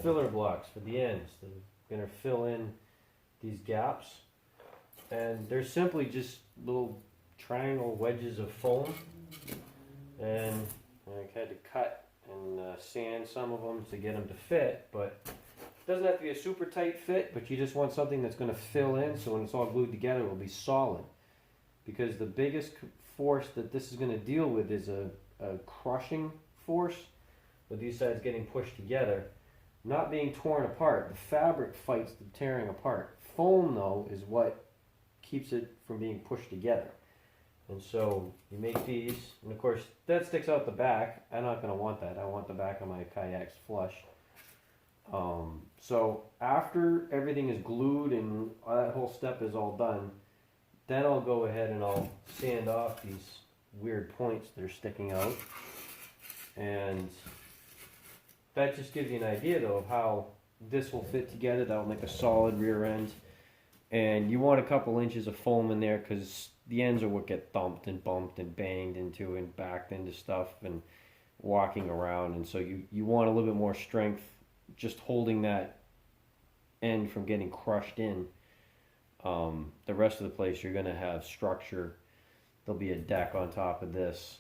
filler blocks for the ends. They're going to fill in these gaps. And they're simply just little triangle wedges of foam. And I had to cut and sand some of them to get them to fit. But it doesn't have to be a super tight fit, but you just want something that's going to fill in so when it's all glued together it will be solid. Because the biggest force that this is going to deal with is a crushing force with these sides getting pushed together, not being torn apart. The fabric fights the tearing apart. Foam, though, is what keeps it from being pushed together. And so you make these, and of course that sticks out the back. I'm not going to want that. I want the back of my kayaks flush. So after everything is glued and that whole step is all done, then I'll go ahead and I'll sand off these weird points that are sticking out. And that just gives you an idea though of how this will fit together. That will make a solid rear end. And you want a couple inches of foam in there because the ends are what get thumped and bumped and banged into and backed into stuff and walking around. And so you want a little bit more strength just holding that end from getting crushed in. The rest of the place you're going to have structure. There'll be a deck on top of this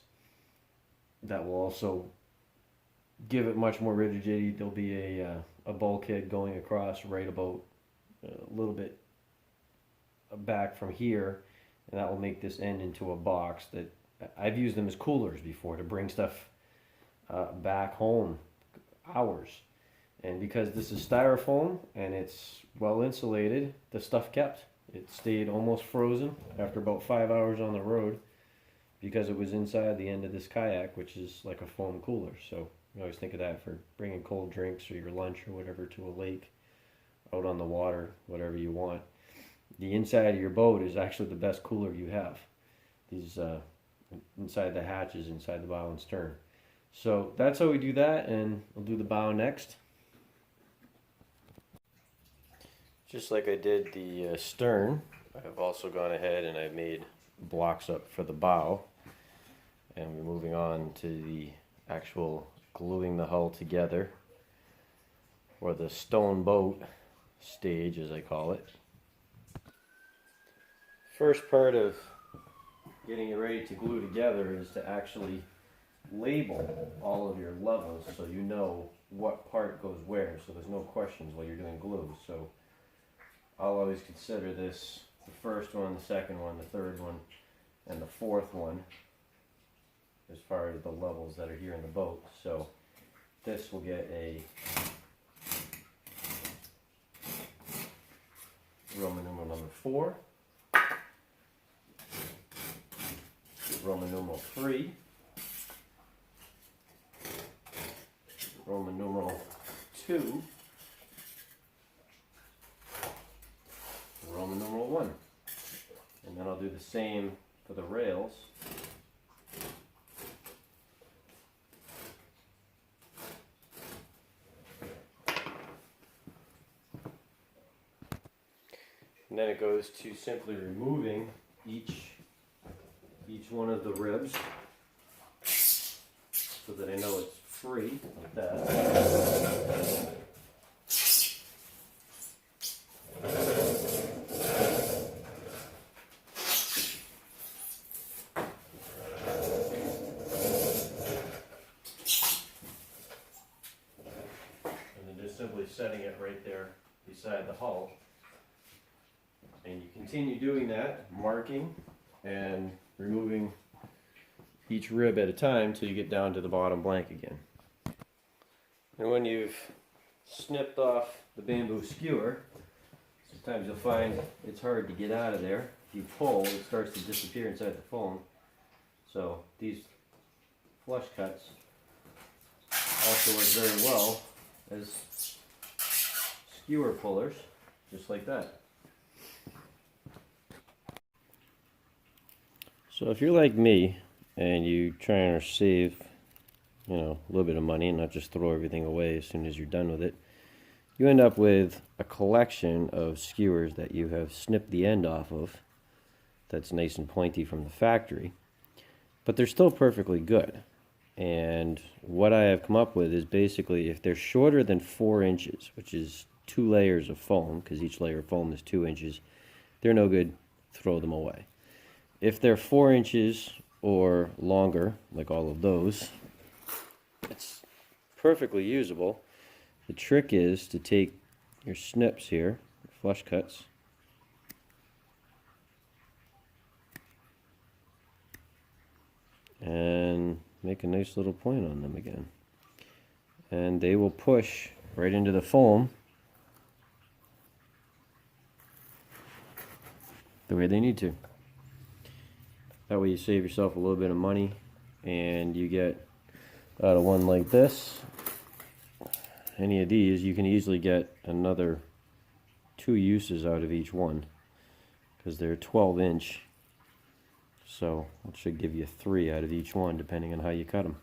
that will also give it much more rigidity. There'll be a bulkhead going across right about a little bit back from here, and that will make this end into a box that I've used them as coolers before to bring stuff back home hours. And because this is styrofoam and it's well insulated, the stuff kept. It stayed almost frozen after about 5 hours on the road because it was inside the end of this kayak, which is like a foam cooler. So you always think of that for bringing cold drinks or your lunch or whatever to a lake, out on the water, whatever you want. The inside of your boat is actually the best cooler you have. These inside the hatches, inside the bow and stern. So that's how we do that, and we'll do the bow next. Just like I did the stern, I've also gone ahead and I've made blocks up for the bow. And we're moving on to the actual gluing the hull together, or the stone boat stage as I call it. First part of getting it ready to glue together is to actually label all of your levels so you know what part goes where, so there's no questions while you're doing glue. So I'll always consider this the first one, the second one, the third one, and the fourth one as far as the levels that are here in the boat. So this will get a Roman numeral number 4, Roman numeral 3, Roman numeral 2, Roman numeral 1. And then I'll do the same for the rails. And then it goes to simply removing each one of the ribs so that I know it's free, like that. Simply setting it right there beside the hull, and you continue doing that, marking and removing each rib at a time till you get down to the bottom blank again. And when you've snipped off the bamboo skewer, sometimes you'll find it's hard to get out of there. If you pull, it starts to disappear inside the foam. So these flush cuts also work very well as skewer pullers, just like that. So if you're like me and you trying to save, a little bit of money and not just throw everything away as soon as you're done with it, you end up with a collection of skewers that you have snipped the end off of that's nice and pointy from the factory, but they're still perfectly good. And what I have come up with is basically if they're shorter than 4 inches, which is 2 layers of foam, because each layer of foam is 2 inches, they're no good, throw them away. If they're 4 inches or longer, like all of those, it's perfectly usable. The trick is to take your snips here, flush cuts, and make a nice little point on them again. And they will push right into the foam the way they need to. That way you save yourself a little bit of money, and you get out of one like this, any of these, you can easily get another 2 uses out of each one, because they're 12-inch. So it should give you 3 out of each one, depending on how you cut them.